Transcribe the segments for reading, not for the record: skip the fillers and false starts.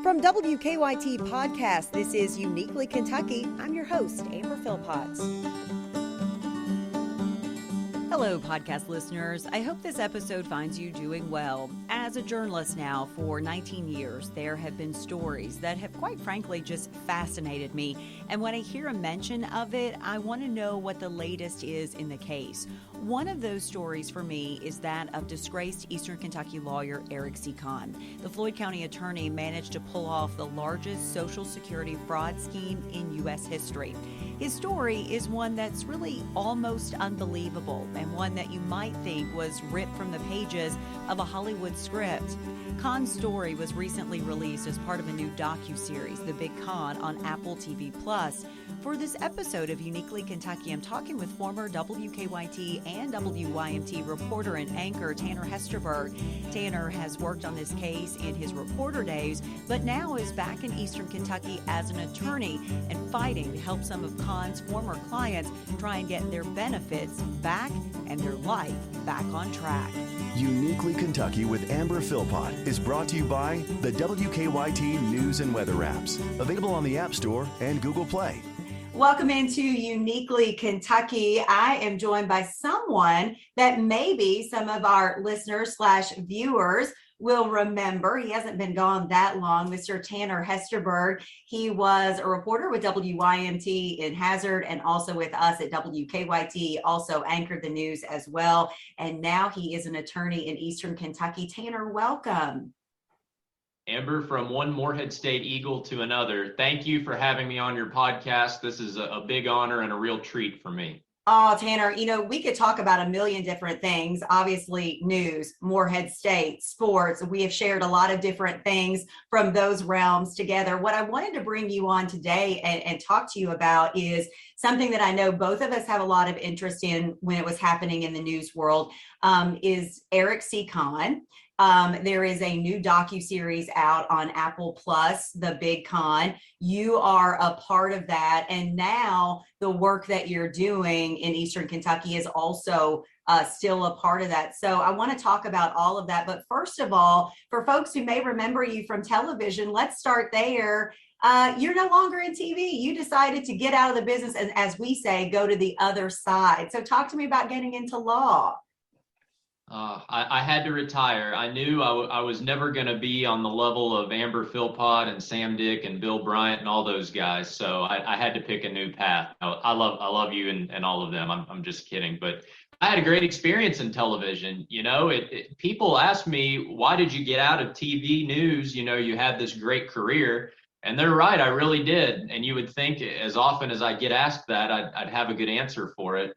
From WKYT Podcast, this is Uniquely Kentucky. I'm your host, Amber Philpott. Hello, podcast listeners. I hope this episode finds you doing well. As a journalist now for 19 years, there have been stories that have quite frankly just fascinated me. And when I hear a mention of it, I want to know what the latest is in the case. One of those stories for me is that of disgraced Eastern Kentucky lawyer Eric C. Conn. The Floyd County attorney managed to pull off the largest Social Security fraud scheme in U.S. history. His story is one that's really almost unbelievable and one that you might think was ripped from the pages of a Hollywood script. Conn's story was recently released as part of a new docuseries, The Big Conn, on Apple TV+. For this episode of Uniquely Kentucky, I'm talking with former WKYT and WYMT reporter and anchor Tanner Hesterberg. Tanner has worked on this case in his reporter days, but now is back in Eastern Kentucky as an attorney and fighting to help some of Conn's former clients try and get their benefits back and their life back on track. Uniquely Kentucky with Amber Philpott is brought to you by the WKYT News and Weather apps, available on the App Store and Google Play. Welcome into Uniquely Kentucky. I am joined by someone that maybe some of our listeners / viewers will remember. He hasn't been gone that long, Mr. Tanner Hesterberg. He was a reporter with WYMT in Hazard and also with us at WKYT, also anchored the news as well. And now he is an attorney in Eastern Kentucky. Tanner, welcome. Amber, from one Morehead State Eagle to another, thank you for having me on your podcast. This is a big honor and a real treat for me. Oh, Tanner, we could talk about a million different things. Obviously, news, Morehead State, sports. We have shared a lot of different things from those realms together. What I wanted to bring you on today and talk to you about is something that I know both of us have a lot of interest in when it was happening in the news world, is Eric C. Conn. There is a new docuseries out on Apple Plus, The Big Conn. You are a part of that. And now the work that you're doing in Eastern Kentucky is also still a part of that. So I want to talk about all of that. But first of all, for folks who may remember you from television, let's start there. You're no longer in TV. You decided to get out of the business and, as we say, go to the other side. So talk to me about getting into law. I had to retire. I knew I was never going to be on the level of Amber Philpott and Sam Dick and Bill Bryant and all those guys. So I had to pick a new path. I love you and all of them. I'm just kidding. But I had a great experience in television. People ask me, why did you get out of TV news? You had this great career. And they're right. I really did. And you would think as often as I get asked that, I'd have a good answer for it.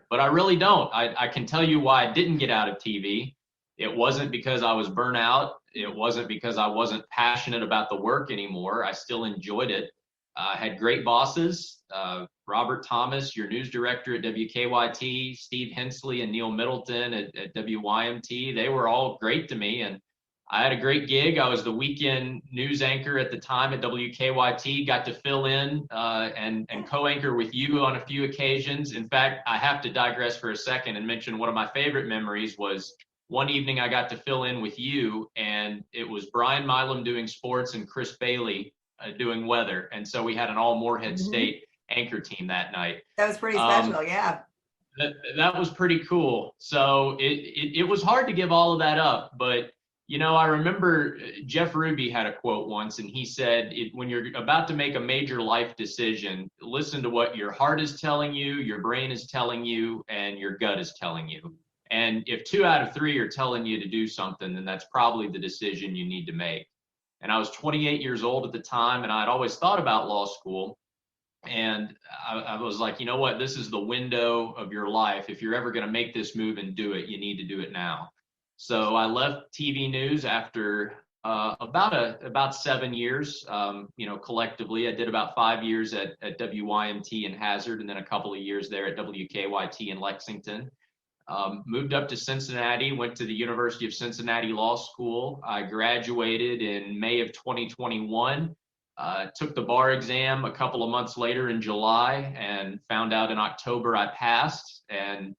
But I really don't. I can tell you why I didn't get out of TV. It wasn't because I was burnt out. It wasn't because I wasn't passionate about the work anymore. I still enjoyed it. I had great bosses. Robert Thomas, your news director at WKYT, Steve Hensley and Neil Middleton at WYMT. They were all great to me. And I had a great gig. I was the weekend news anchor at the time at WKYT, got to fill in and co-anchor with you on a few occasions. In fact, I have to digress for a second and mention one of my favorite memories was one evening I got to fill in with you, and it was Brian Milam doing sports and Chris Bailey doing weather. And so we had an all Morehead State anchor team that night. That was pretty special, yeah. That was pretty cool. So it was hard to give all of that up, but I remember Jeff Ruby had a quote once, and he said, when you're about to make a major life decision, listen to what your heart is telling you, your brain is telling you, and your gut is telling you. And if 2 out of 3 are telling you to do something, then that's probably the decision you need to make. And I was 28 years old at the time, and I'd always thought about law school. And I was like, you know what, this is the window of your life. If you're ever going to make this move and do it, you need to do it now. So I left TV news after about 7 years, collectively. I did about 5 years at WYMT in Hazard, and then a couple of years there at WKYT in Lexington. Moved up to Cincinnati, went to the University of Cincinnati Law School. I graduated in May of 2021, took the bar exam a couple of months later in July, and found out in October I passed, and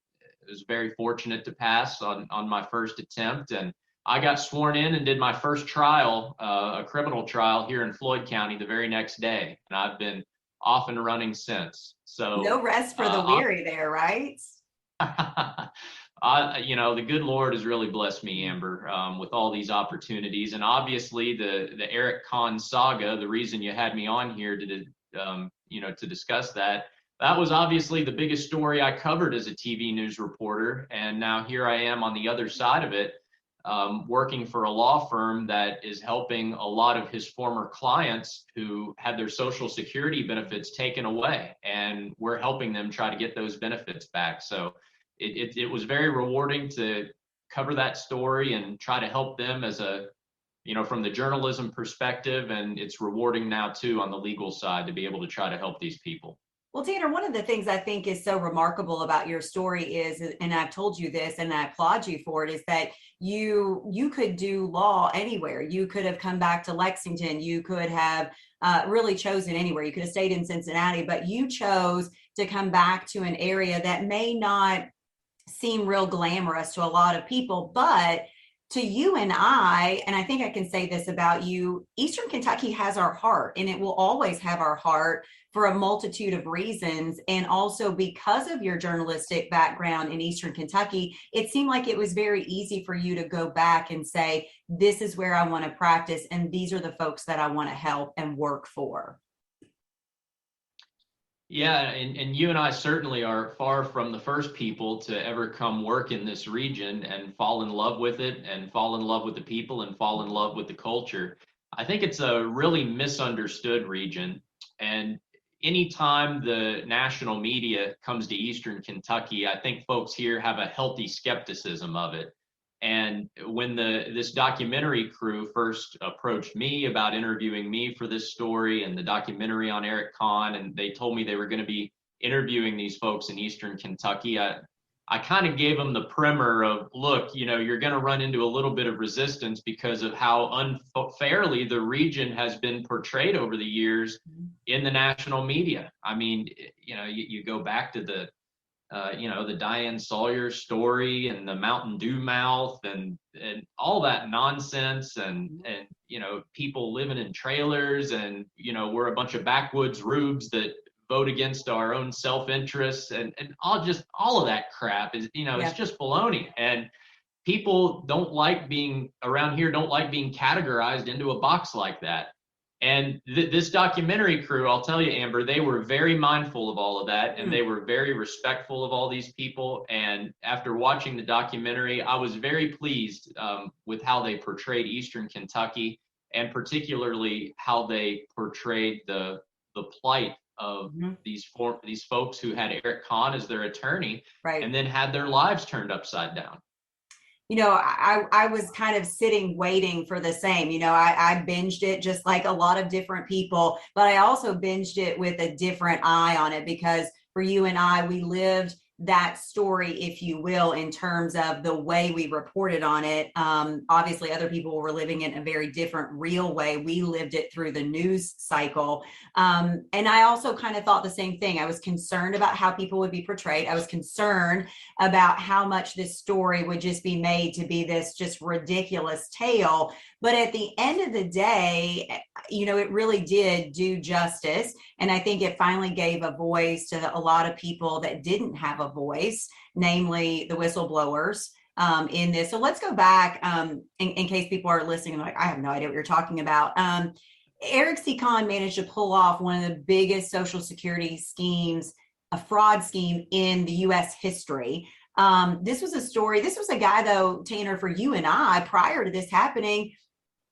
was very fortunate to pass on my first attempt. And I got sworn in and did my first trial, a criminal trial here in Floyd County the very next day. And I've been off and running since. So No rest for the weary there, right? the good Lord has really blessed me, Amber, with all these opportunities. And obviously the Eric Conn saga, the reason you had me on here to discuss that was obviously the biggest story I covered as a TV news reporter. And now here I am on the other side of it, working for a law firm that is helping a lot of his former clients who had their Social Security benefits taken away. And we're helping them try to get those benefits back. So it was very rewarding to cover that story and try to help them as from the journalism perspective. And it's rewarding now too on the legal side to be able to try to help these people. Well, Tanner, one of the things I think is so remarkable about your story is, and I've told you this and I applaud you for it, is that you could do law anywhere. You could have come back to Lexington. You could have really chosen anywhere. You could have stayed in Cincinnati, but you chose to come back to an area that may not seem real glamorous to a lot of people, but to you and I think I can say this about you, Eastern Kentucky has our heart, and it will always have our heart for a multitude of reasons. And also because of your journalistic background in Eastern Kentucky, it seemed like it was very easy for you to go back and say, this is where I want to practice, and these are the folks that I want to help and work for. Yeah, and you and I certainly are far from the first people to ever come work in this region and fall in love with it and fall in love with the people and fall in love with the culture. I think it's a really misunderstood region. And anytime the national media comes to Eastern Kentucky, I think folks here have a healthy skepticism of it. And when this documentary crew first approached me about interviewing me for this story and the documentary on Eric Conn, and they told me they were going to be interviewing these folks in Eastern Kentucky, I kind of gave them the primer of, look, you're going to run into a little bit of resistance because of how unfairly the region has been portrayed over the years in the national media. I mean, you go back to the Diane Sawyer story and the Mountain Dew mouth and all that nonsense and people living in trailers and, we're a bunch of backwoods rubes that vote against our own self-interest and all of that crap is, it's just baloney. And people don't like being categorized into a box like that. And this documentary crew, I'll tell you, Amber, they were very mindful of all of that, and they were very respectful of all these people. And after watching the documentary, I was very pleased with how they portrayed Eastern Kentucky, and particularly how they portrayed the plight of these folks who had Eric Conn as their attorney, right, and then had their lives turned upside down. I was kind of sitting waiting for the same. I binged it just like a lot of different people, but I also binged it with a different eye on it because for you and I, we lived that story, if you will, in terms of the way we reported on it. Obviously, other people were living it in a very different, real way. We lived it through the news cycle. And I also kind of thought the same thing. I was concerned about how people would be portrayed. I was concerned about how much this story would just be made to be this just ridiculous tale. But at the end of the day, it really did do justice. And I think it finally gave a voice to a lot of people that didn't have a voice, namely the whistleblowers in this. So let's go back in case people are listening and like, I have no idea what you're talking about. Eric C. Conn managed to pull off one of the biggest Social Security schemes, a fraud scheme in the U.S. history. This was a story. This was a guy, though, Tanner, for you and I, prior to this happening,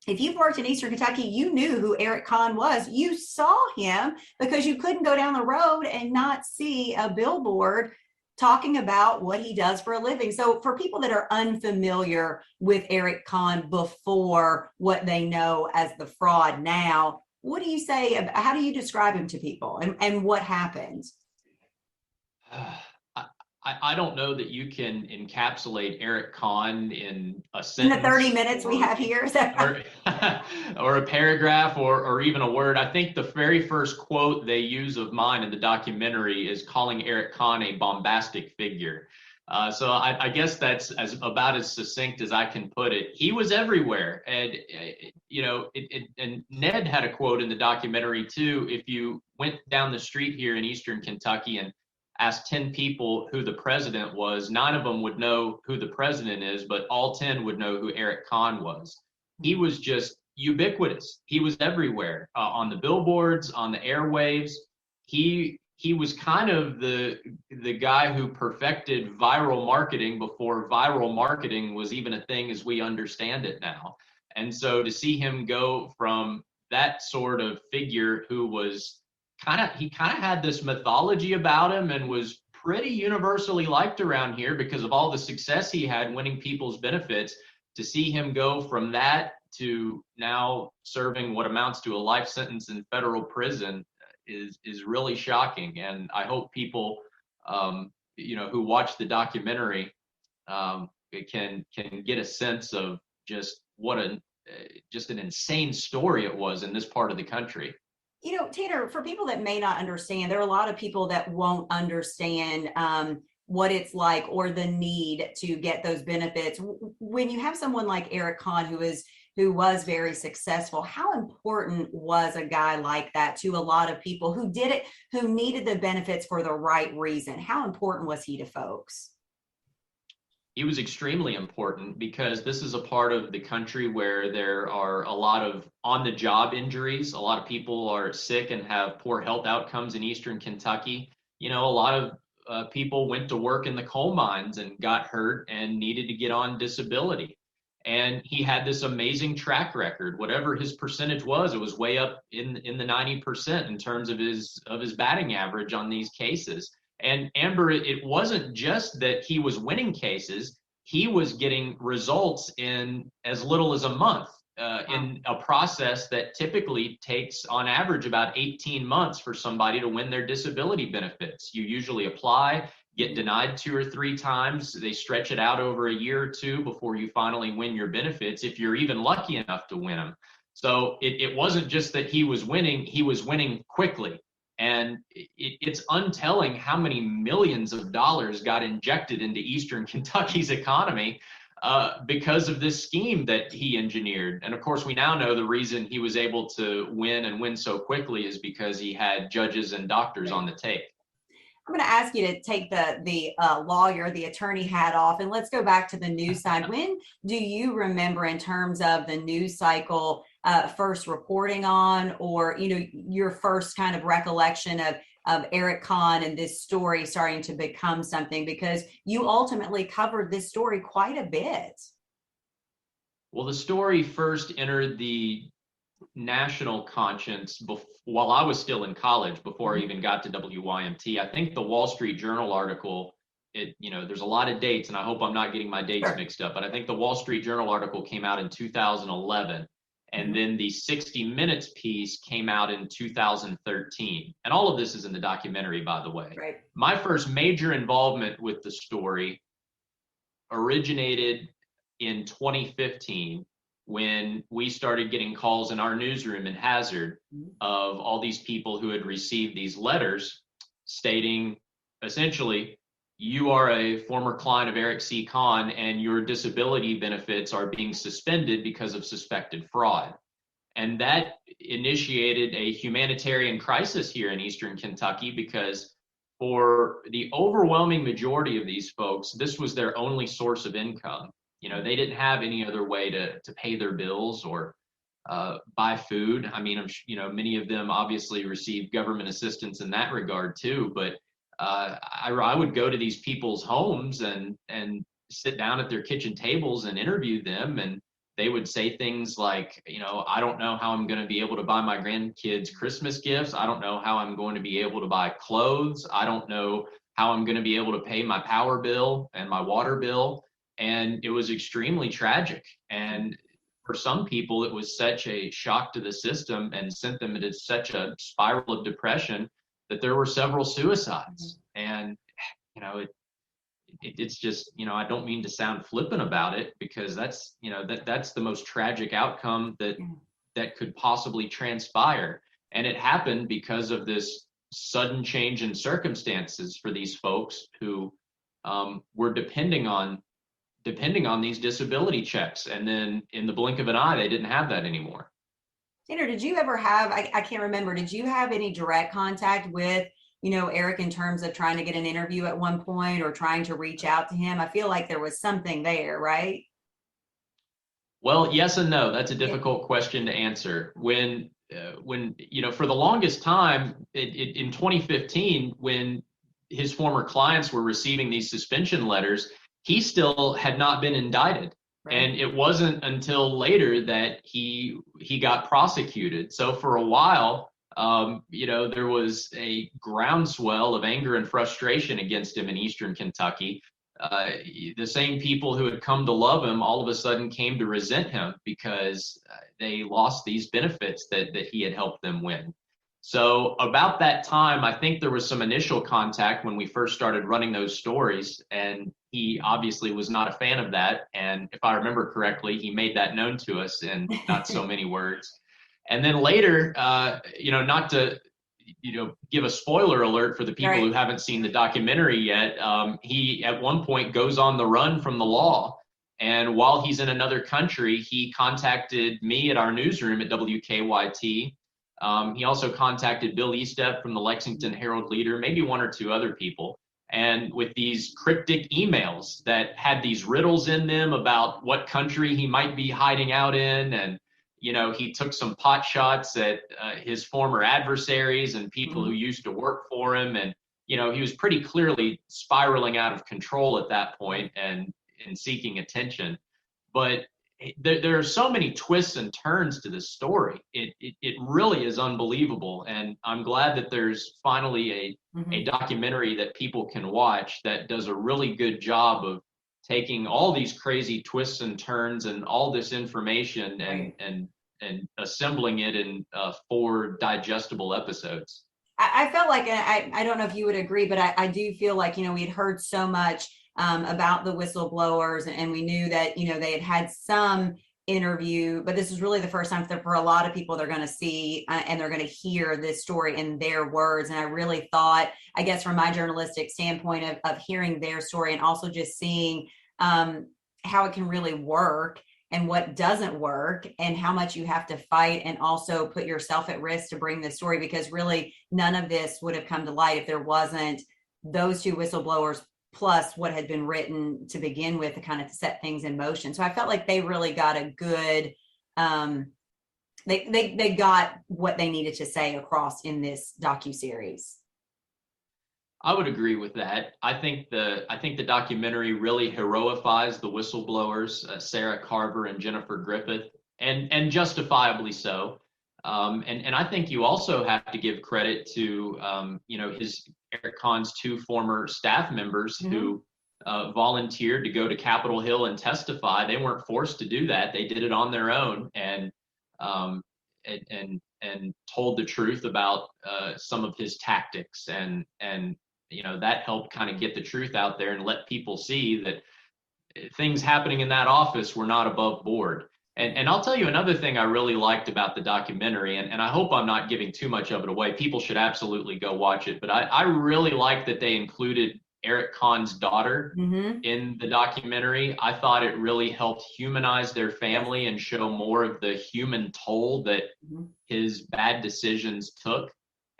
if you've worked in Eastern Kentucky, you knew who Eric Conn was. You saw him because you couldn't go down the road and not see a billboard talking about what he does for a living. So for people that are unfamiliar with Eric Conn before what they know as the fraud now, what do you say? How do you describe him to people and what happened? I don't know that you can encapsulate Eric Conn in a sentence. In the 30 minutes we have here? Is that right? or a paragraph or even a word. I think the very first quote they use of mine in the documentary is calling Eric Conn a bombastic figure. So I guess that's about as succinct as I can put it. He was everywhere. And, and Ned had a quote in the documentary too. If you went down the street here in Eastern Kentucky and asked 10 people who the president was, 9 of them would know who the president is, but all 10 would know who Eric Conn was. He was just ubiquitous. He was everywhere, on the billboards, on the airwaves. He was kind of the guy who perfected viral marketing before viral marketing was even a thing as we understand it now. And so to see him go from that sort of figure who was he kind of had this mythology about him and was pretty universally liked around here because of all the success he had winning people's benefits, to see him go from that to now serving what amounts to a life sentence in federal prison is really shocking. And I hope people, who watch the documentary, can get a sense of just what an insane story it was in this part of the country. Tanner, for people that may not understand, there are a lot of people that won't understand what it's like or the need to get those benefits. When you have someone like Eric Conn, who was very successful, how important was a guy like that to a lot of people who needed the benefits for the right reason? How important was he to folks? He was extremely important because this is a part of the country where there are a lot of on-the-job injuries. A lot of people are sick and have poor health outcomes in Eastern Kentucky. A lot of people went to work in the coal mines and got hurt and needed to get on disability. And he had this amazing track record. Whatever his percentage was, it was way up in the 90% in terms of his batting average on these cases. And Amber, it wasn't just that he was winning cases, he was getting results in as little as a month, in a process that typically takes on average about 18 months for somebody to win their disability benefits. You usually apply, get denied 2 or 3 times. They stretch it out over a year or 2 before you finally win your benefits, if you're even lucky enough to win them. So it wasn't just that he was winning quickly. And it's untelling how many millions of dollars got injected into Eastern Kentucky's economy because of this scheme that he engineered. And of course, we now know the reason he was able to win so quickly is because he had judges and doctors on the tape. I'm going to ask you to take the lawyer, the attorney hat off, and let's go back to the news side. When do you remember, in terms of the news cycle, first reporting on, or your first kind of recollection of Eric Conn and this story starting to become something, because you ultimately covered this story quite a bit? Well, the story first entered the national conscience while I was still in college, before I even got to WYMT. I think the Wall Street Journal article, there's a lot of dates, and I hope I'm not getting my dates mixed up, but I think the Wall Street Journal article came out in 2011, and then the 60 Minutes piece came out in 2013. And all of this is in the documentary, by the way. Right. My first major involvement with the story originated in 2015, when we started getting calls in our newsroom in Hazard of all these people who had received these letters stating, essentially, you are a former client of Eric C. Conn and your disability benefits are being suspended because of suspected fraud. And that initiated a humanitarian crisis here in Eastern Kentucky, because for the overwhelming majority of these folks, this was their only source of income. They didn't have any other way to pay their bills or buy food. I mean, many of them obviously received government assistance in that regard too. But I would go to these people's homes and sit down at their kitchen tables and interview them, and they would say things like, I don't know how I'm going to be able to buy my grandkids Christmas gifts. I don't know how I'm going to be able to buy clothes. I don't know how I'm going to be able to pay my power bill and my water bill. And it was extremely tragic. And for some people, it was such a shock to the system and sent them into such a spiral of depression that there were several suicides. And, it's just, I don't mean to sound flippant about it, because that's the most tragic outcome that could possibly transpire. And it happened because of this sudden change in circumstances for these folks who were depending on these disability checks. And then in the blink of an eye, they didn't have that anymore. Tanner, did you ever have, I can't remember, did you have any direct contact with, Eric in terms of trying to get an interview at one point or trying to reach out to him? I feel like there was something there, right? Well, yes and no. That's a difficult question to answer. When for the longest time in 2015, when his former clients were receiving these suspension letters, he still had not been indicted. Right. And it wasn't until later that he got prosecuted. So for a while, there was a groundswell of anger and frustration against him in Eastern Kentucky. The same people who had come to love him all of a sudden came to resent him because they lost these benefits that he had helped them win. So about that time, I think there was some initial contact when we first started running those stories, and he obviously was not a fan of that. And if I remember correctly, he made that known to us in not so many words. And then later, not to give a spoiler alert for the people who haven't seen the documentary yet, he at one point goes on the run from the law. And while he's in another country, he contacted me at our newsroom at WKYT. He also contacted Bill Estep from the Lexington Herald-Leader, maybe one or two other people, and with these cryptic emails that had these riddles in them about what country he might be hiding out in. And, he took some pot shots at his former adversaries and people who used to work for him. And, he was pretty clearly spiraling out of control at that point and seeking attention. But there are so many twists and turns to this story. It really is unbelievable. And I'm glad that there's finally a documentary that people can watch that does a really good job of taking all these crazy twists and turns and all this information and assembling it in 4 digestible episodes. I felt like, I don't know if you would agree, but I do feel like, we had heard so much about the whistleblowers, and we knew that they had some interview, but this is really the first time for a lot of people they're going to see and they're going to hear this story in their words. And I really thought, I guess from my journalistic standpoint of hearing their story and also just seeing how it can really work and what doesn't work and how much you have to fight and also put yourself at risk to bring this story, because really none of this would have come to light if there wasn't those 2 whistleblowers plus what had been written to begin with to kind of set things in motion. So I felt like they really got a good, they got what they needed to say across in this docuseries. I would agree with that. I think the documentary really heroifies the whistleblowers, Sarah Carver and Jennifer Griffith, and justifiably so. And I think you also have to give credit to Eric Conn's 2 former staff members who volunteered to go to Capitol Hill and testify. They weren't forced to do that; they did it on their own and told the truth about some of his tactics, and that helped kind of get the truth out there and let people see that things happening in that office were not above board. And I'll tell you another thing I really liked about the documentary, and I hope I'm not giving too much of it away. People should absolutely go watch it. But I really liked that they included Eric Conn's daughter in the documentary. I thought it really helped humanize their family and show more of the human toll that his bad decisions took.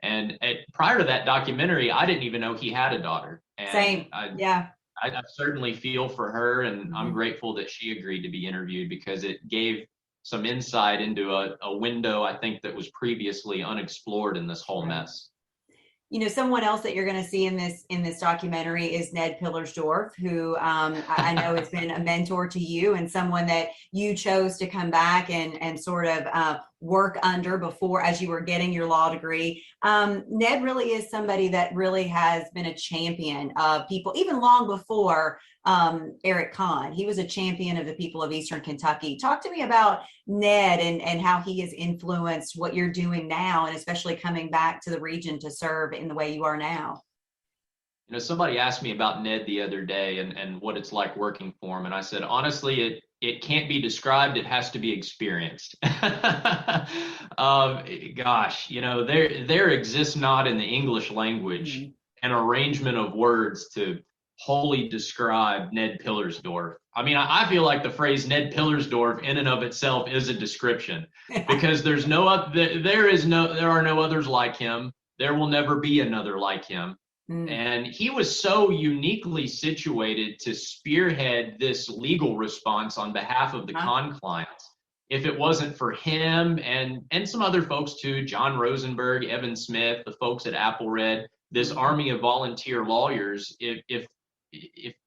And prior to that documentary, I didn't even know he had a daughter. And Same, yeah. I certainly feel for her, and I'm grateful that she agreed to be interviewed because it gave some insight into a window, I think, that was previously unexplored in this whole mess. Someone else that you're going to see in this documentary is Ned Pillersdorf, who I know has been a mentor to you and someone that you chose to come back and sort of work under before as you were getting your law degree. Ned really is somebody that really has been a champion of people, even long before Eric Conn. He was a champion of the people of Eastern Kentucky. Talk to me about Ned and how he has influenced what you're doing now, and especially coming back to the region to serve in the way you are now. Somebody asked me about Ned the other day and what it's like working for him. And I said, honestly, it can't be described. It has to be experienced. Gosh, there exists not in the English language an arrangement of words to wholly describe Ned Pillersdorf. I mean, I feel like the phrase Ned Pillersdorf in and of itself is a description, because there are no others like him. There will never be another like him. And he was so uniquely situated to spearhead this legal response on behalf of the Conn clients. If it wasn't for him and some other folks too, John Rosenberg, Evan Smith, the folks at Applered, this army of volunteer lawyers, if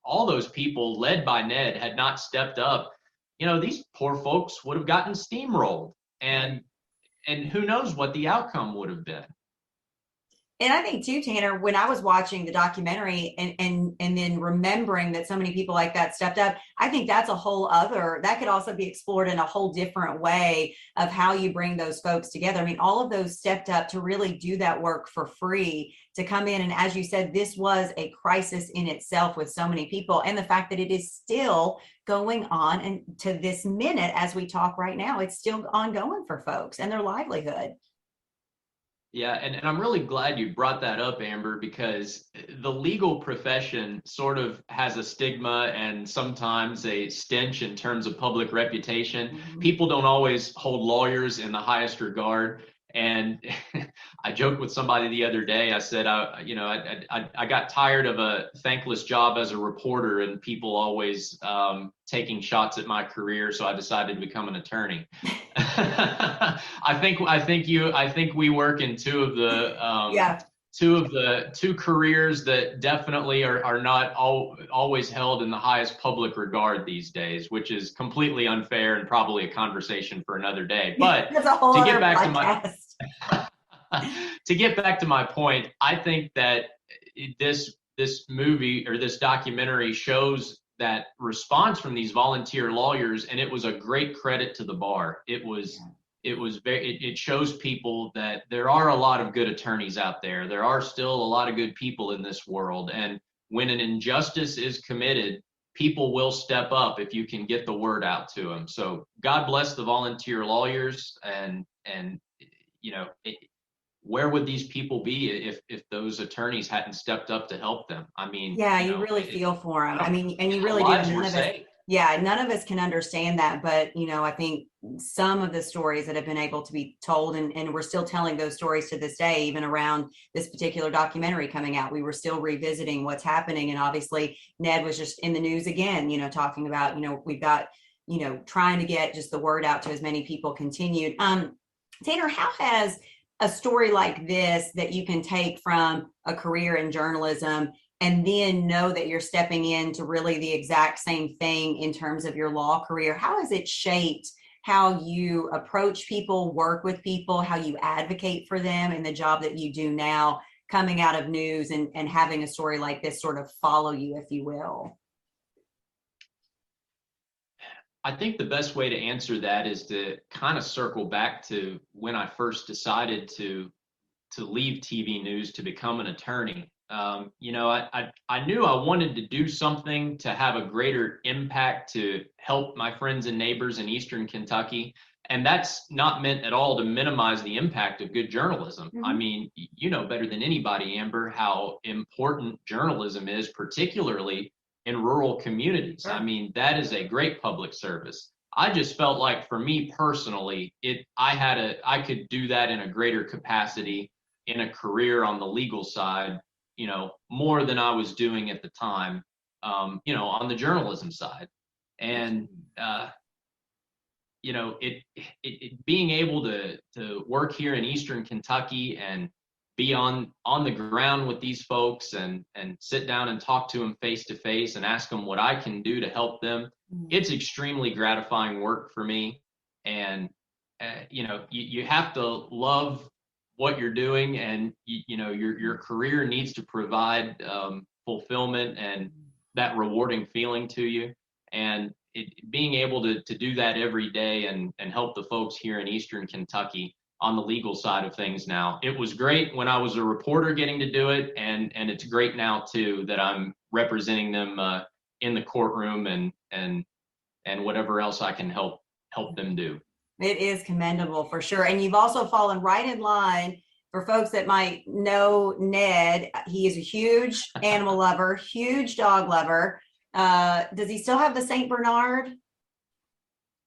all those people led by Ned had not stepped up, these poor folks would have gotten steamrolled, and who knows what the outcome would have been. And I think too, Tanner, when I was watching the documentary and then remembering that so many people like that stepped up, I think that's that could also be explored in a whole different way of how you bring those folks together. I mean, all of those stepped up to really do that work for free, to come in. And as you said, this was a crisis in itself with so many people. And the fact that it is still going on, and to this minute, as we talk right now, it's still ongoing for folks and their livelihood. Yeah, and I'm really glad you brought that up, Amber, because the legal profession sort of has a stigma and sometimes a stench in terms of public reputation. People don't always hold lawyers in the highest regard. And I joked with somebody the other day. I said, I got tired of a thankless job as a reporter and people always taking shots at my career, so I decided to become an attorney. I think we work in two of the two careers that definitely are not always held in the highest public regard these days, which is completely unfair and probably a conversation for another day. But to get back to my point, I think that this movie or this documentary shows that response from these volunteer lawyers, and it was a great credit to the bar. It shows people that there are a lot of good attorneys out there. There are still a lot of good people in this world. And when an injustice is committed, people will step up if you can get the word out to them. So God bless the volunteer lawyers. And where would these people be if those attorneys hadn't stepped up to help them? I mean, you really feel for them. I mean, and you really do. None of us can understand that, but I think some of the stories that have been able to be told, and we're still telling those stories to this day, even around this particular documentary coming out, we were still revisiting what's happening. And obviously Ned was just in the news again, talking about, we've got, trying to get just the word out to as many people continued. Tanner, how has a story like this that you can take from a career in journalism and then know that you're stepping into really the exact same thing in terms of your law career, how has it shaped how you approach people, work with people, how you advocate for them in the job that you do now, coming out of news and having a story like this sort of follow you, if you will? I think the best way to answer that is to kind of circle back to when I first decided to leave TV news to become an attorney. I knew I wanted to do something to have a greater impact to help my friends and neighbors in Eastern Kentucky. And that's not meant at all to minimize the impact of good journalism. I mean, you know better than anybody, Amber, how important journalism is, particularly in rural communities. I mean, that is a great public service. I just felt like for me personally, I could do that in a greater capacity in a career on the legal side, more than I was doing at the time, on the journalism side. And, being able to work here in Eastern Kentucky and be on the ground with these folks and sit down and talk to them face to face and ask them what I can do to help them. It's extremely gratifying work for me. And, you have to love what you're doing, and, your career needs to provide fulfillment and that rewarding feeling to you. And being able to do that every day and help the folks here in Eastern Kentucky on the legal side of things now. It was great when I was a reporter getting to do it, and it's great now too that I'm representing them in the courtroom and whatever else I can help them do. It is commendable for sure. And you've also fallen right in line for folks that might know Ned, he is a huge animal lover, huge dog lover. Does he still have the Saint Bernard?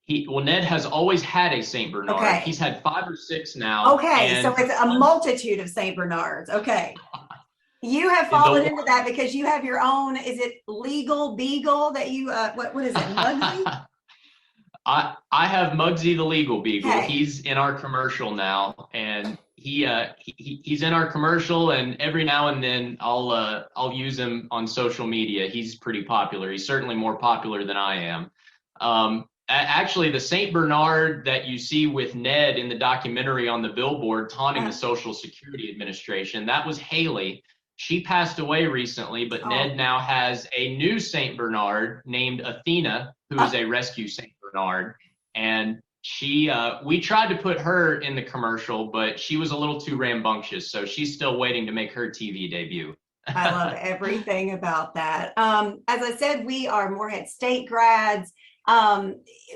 Ned has always had a Saint Bernard. Okay. He's had 5 or 6 now. Okay, so it's a multitude of Saint Bernards. Okay. You have fallen into that because you have your own, is it legal beagle that you, what is it, Muggsy? I have Muggsy the legal beagle. Okay. He's in our commercial now, and he's in our commercial, and every now and then I'll use him on social media. He's pretty popular. He's certainly more popular than I am. Actually, the Saint Bernard that you see with Ned in the documentary on the billboard taunting the Social Security Administration, that was Haley. She passed away recently, but Ned now has a new Saint Bernard named Athena, who is a rescue Saint Bernard. And we tried to put her in the commercial, but she was a little too rambunctious. So she's still waiting to make her TV debut. I love everything about that. As I said, we are Morehead State grads.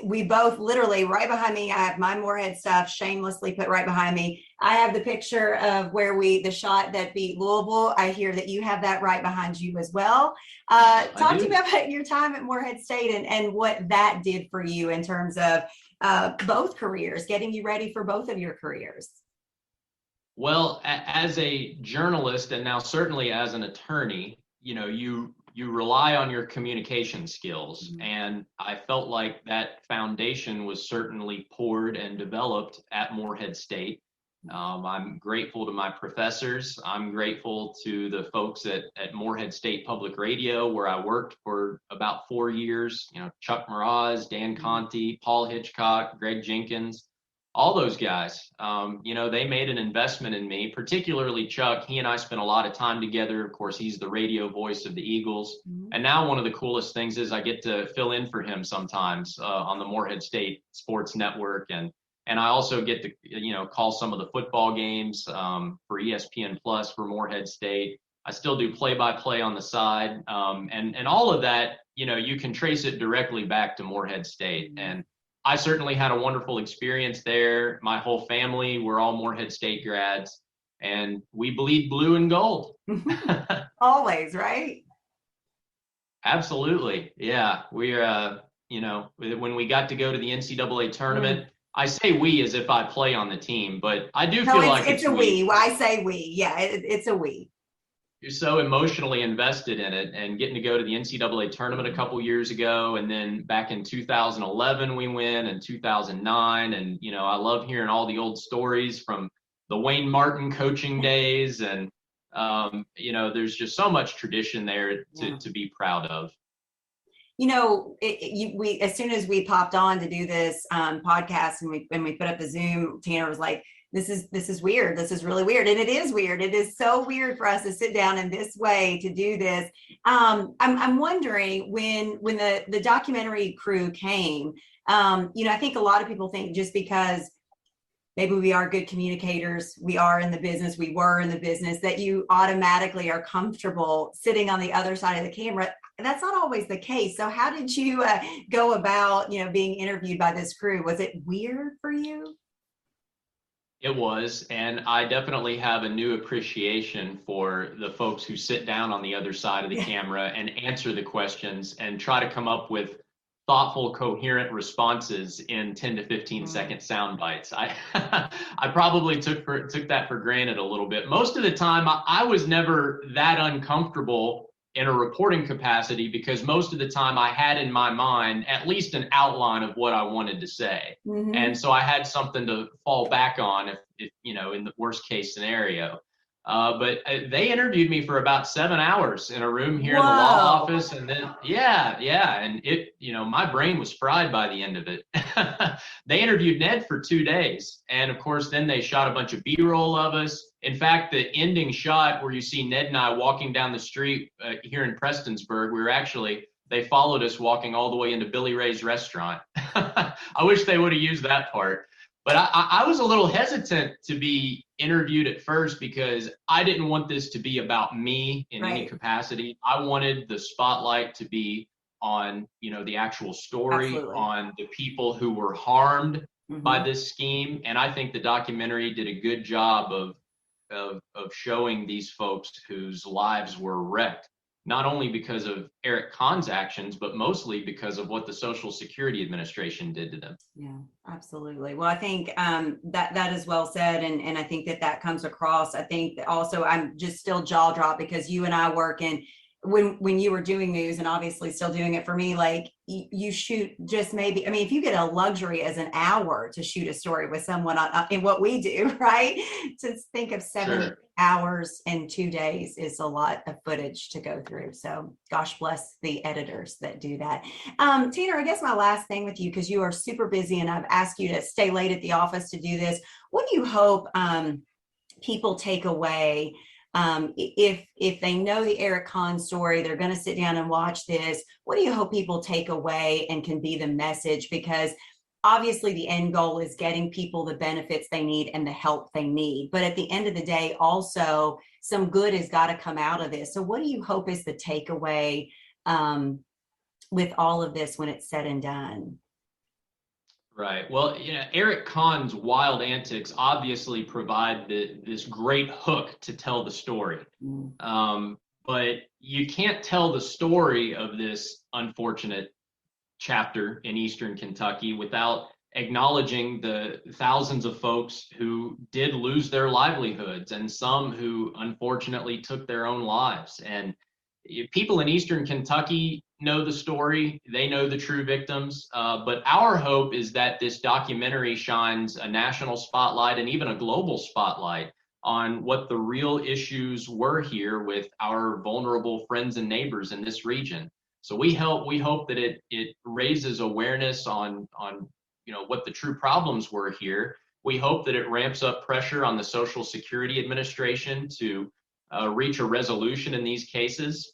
We both literally right behind me. I have my Morehead stuff shamelessly put right behind me. I have the picture of the shot that beat Louisville. I hear that you have that right behind you as well. Talk to me about your time at Morehead State and what that did for you in terms of both careers, getting you ready for both of your careers. Well, as a journalist and now certainly as an attorney, you rely on your communication skills. Mm-hmm. And I felt like that foundation was certainly poured and developed at Morehead State. I'm grateful to my professors. I'm grateful to the folks at Morehead State Public Radio, where I worked for about 4 years. Chuck Mraz, Dan Conti, Paul Hitchcock, Greg Jenkins, all those guys. They made an investment in me, particularly Chuck. He and I spent a lot of time together. Of course, he's the radio voice of the Eagles. Mm-hmm. And now one of the coolest things is I get to fill in for him sometimes on the Morehead State Sports Network. And I also get to, call some of the football games for ESPN Plus for Morehead State. I still do play-by-play on the side. And all of that, you can trace it directly back to Morehead State. And I certainly had a wonderful experience there. My whole family, we're all Morehead State grads, and we bleed blue and gold. Always, right? Absolutely. Yeah. We're, when we got to go to the NCAA tournament, I say we as if I play on the team, but I do feel like it's a we. I say we. Yeah, it's a we. You're so emotionally invested in it, and getting to go to the NCAA tournament a couple years ago, and then back in 2011 we win, and 2009, and I love hearing all the old stories from the Wayne Martin coaching days, and there's just so much tradition there to be proud of. We as soon as we popped on to do this podcast and we put up the Zoom, Tanner was like, This is weird. This is really weird. And it is weird. It is so weird for us to sit down in this way to do this. I'm wondering when the documentary crew came, I think a lot of people think just because maybe we are good communicators, we were in the business, that you automatically are comfortable sitting on the other side of the camera. That's not always the case. So how did you go about, being interviewed by this crew? Was it weird for you? It was, and I definitely have a new appreciation for the folks who sit down on the other side of the camera and answer the questions and try to come up with thoughtful, coherent responses in 10 to 15 second sound bites. I probably took that for granted a little bit. Most of the time, I was never that uncomfortable in a reporting capacity, because most of the time I had in my mind at least an outline of what I wanted to say. Mm-hmm. And so I had something to fall back on if in the worst case scenario. But they interviewed me for about 7 hours in a room here in the law office. And then, and it, my brain was fried by the end of it. They interviewed Ned for 2 days. And of course, then they shot a bunch of B-roll of us. In fact, the ending shot where you see Ned and I walking down the street here in Prestonsburg, they followed us walking all the way into Billy Ray's restaurant. I wish they would have used that part. But I was a little hesitant to be interviewed at first, because I didn't want this to be about me in any capacity. I wanted the spotlight to be on, the actual story, Absolutely. On the people who were harmed by this scheme. And I think the documentary did a good job of of showing these folks whose lives were wrecked, not only because of Eric Conn's actions, but mostly because of what the Social Security Administration did to them. Yeah, absolutely. Well, I think that is well said, and I think that comes across. I think that also I'm just still jaw dropped because you and I work in when you were doing news, and obviously still doing it for me, like you shoot just maybe, I mean, if you get a luxury as an hour to shoot a story with someone in what we do, right? To think of 7 hours in 2 days is a lot of footage to go through. So gosh bless the editors that do that. Tanner, I guess my last thing with you, because you are super busy and I've asked you to stay late at the office to do this. What do you hope people take away? If they know the Eric Conn story, they're going to sit down and watch this. What do you hope people take away and can be the message? Because obviously the end goal is getting people the benefits they need and the help they need. But at the end of the day, also some good has got to come out of this. So what do you hope is the takeaway with all of this when it's said and done? Right. Well, Eric Conn's wild antics obviously provide this great hook to tell the story. But you can't tell the story of this unfortunate chapter in Eastern Kentucky without acknowledging the thousands of folks who did lose their livelihoods and some who unfortunately took their own lives. And people in Eastern Kentucky know the story, they know the true victims, but our hope is that this documentary shines a national spotlight and even a global spotlight on what the real issues were here with our vulnerable friends and neighbors in this region. So we hope that it raises awareness on what the true problems were here. We hope that it ramps up pressure on the Social Security Administration to reach a resolution in these cases.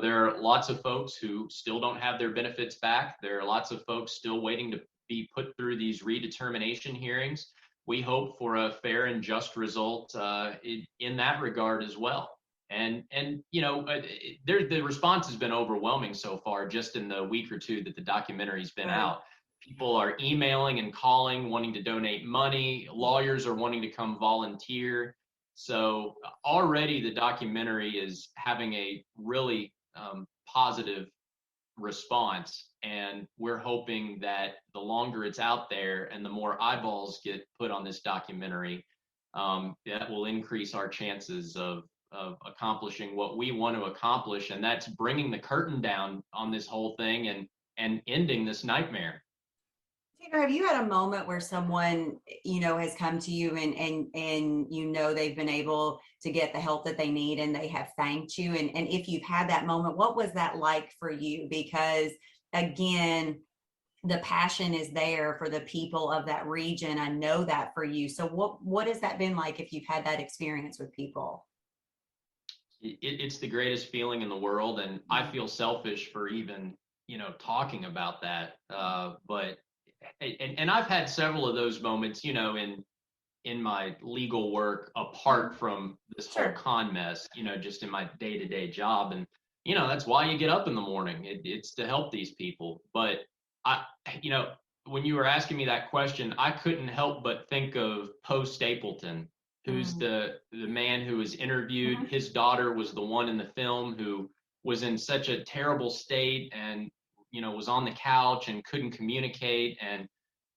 There are lots of folks who still don't have their benefits back. There are lots of folks still waiting to be put through these redetermination hearings. We hope for a fair and just result in that regard as well. And the response has been overwhelming so far, just in the week or two that the documentary's been out. People are emailing and calling, wanting to donate money. Lawyers are wanting to come volunteer. So already the documentary is having a really positive response, and we're hoping that the longer it's out there and the more eyeballs get put on this documentary, that will increase our chances of accomplishing what we want to accomplish, and that's bringing the curtain down on this whole thing and ending this nightmare. Tanner, have you had a moment where someone, has come to you and they've been able to get the help that they need and they have thanked you? And if you've had that moment, what was that like for you? Because again, the passion is there for the people of that region. I know that for you. So what has that been like if you've had that experience with people? It's the greatest feeling in the world, and I feel selfish for even talking about that. But I've had several of those moments, in my legal work apart from this whole con mess, just in my day-to-day job. And that's why you get up in the morning. It's to help these people. But when you were asking me that question, I couldn't help but think of Poe Stapleton, who's the man who was interviewed. His daughter was the one in the film who was in such a terrible state and, was on the couch and couldn't communicate. And,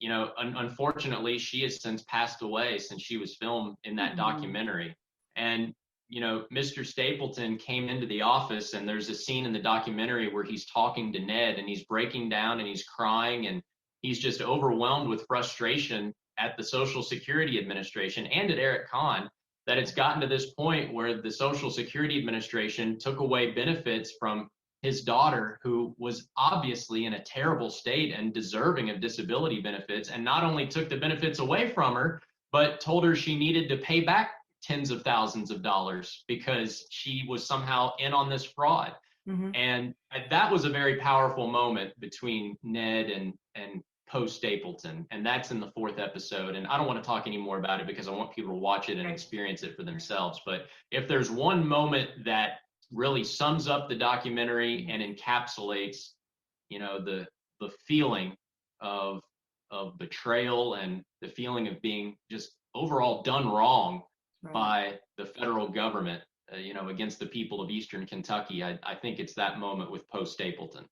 unfortunately, she has since passed away since she was filmed in that documentary. And, Mr. Stapleton came into the office, and there's a scene in the documentary where he's talking to Ned and he's breaking down and he's crying and he's just overwhelmed with frustration at the Social Security Administration and at Eric Conn that it's gotten to this point where the Social Security Administration took away benefits from his daughter, who was obviously in a terrible state and deserving of disability benefits, and not only took the benefits away from her, but told her she needed to pay back tens of thousands of dollars because she was somehow in on this fraud. And that was a very powerful moment between Ned and Poe Stapleton, and that's in the 4th episode. And I don't want to talk any more about it because I want people to watch it and experience it for themselves. But if there's one moment that really sums up the documentary and encapsulates, the feeling of betrayal and the feeling of being just overall done wrong by the federal government, against the people of Eastern Kentucky. I think it's that moment with Poe Stapleton.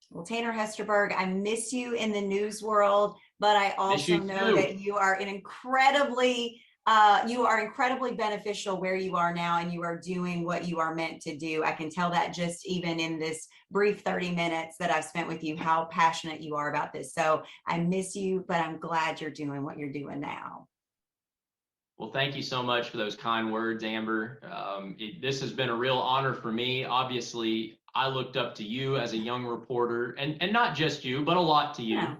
Well, Tanner Hesterberg, I miss you in the news world, but I also know that you are incredibly beneficial where you are now, and you are doing what you are meant to do. I can tell that just even in this brief 30 minutes that I've spent with you, how passionate you are about this. So I miss you, but I'm glad you're doing what you're doing now. Well, thank you so much for those kind words, Amber. This has been a real honor for me. Obviously, I looked up to you as a young reporter, and not just you, but a lot to you. Yeah.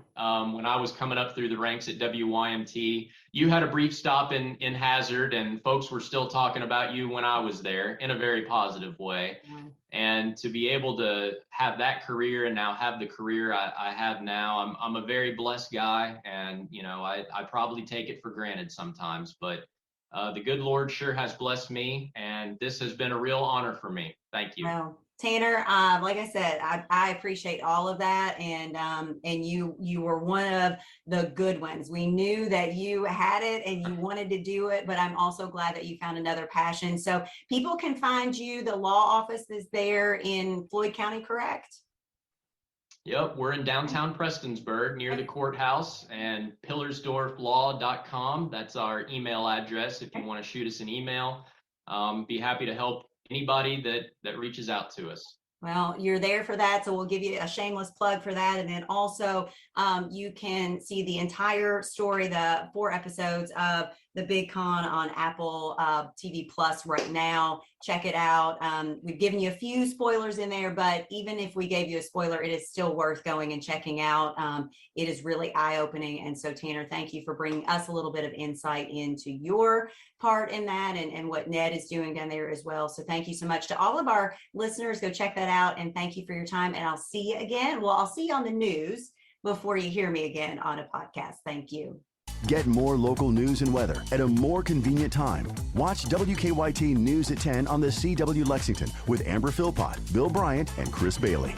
When I was coming up through the ranks at WYMT, you had a brief stop in Hazard, and folks were still talking about you when I was there in a very positive way. Yeah. And to be able to have that career and now have the career I have now, I'm a very blessed guy, and I probably take it for granted sometimes, but the good Lord sure has blessed me, and this has been a real honor for me. Thank you. Well, Tanner, like I said, I appreciate all of that, and you were one of the good ones. We knew that you had it and you wanted to do it, but I'm also glad that you found another passion. So people can find you. The law office is there in Floyd County, correct? Yep, we're in downtown Prestonsburg near the courthouse, and pillarsdorflaw.com. That's our email address if you want to shoot us an email. Be happy to help anybody that reaches out to us. Well, you're there for that, so we'll give you a shameless plug for that. And then also you can see the entire story, the 4 episodes of the Big Conn on Apple TV Plus right now. Check it out. We've given you a few spoilers in there, but even if we gave you a spoiler, it is still worth going and checking out. It is really eye-opening. And so, Tanner, thank you for bringing us a little bit of insight into your part in that, and what Ned is doing down there as well. So thank you so much to all of our listeners. Go check that out, and thank you for your time. And I'll see you again. Well, I'll see you on the news before you hear me again on a podcast. Thank you. Get more local news and weather at a more convenient time. Watch WKYT News at 10 on the CW Lexington with Amber Philpott, Bill Bryant, and Chris Bailey.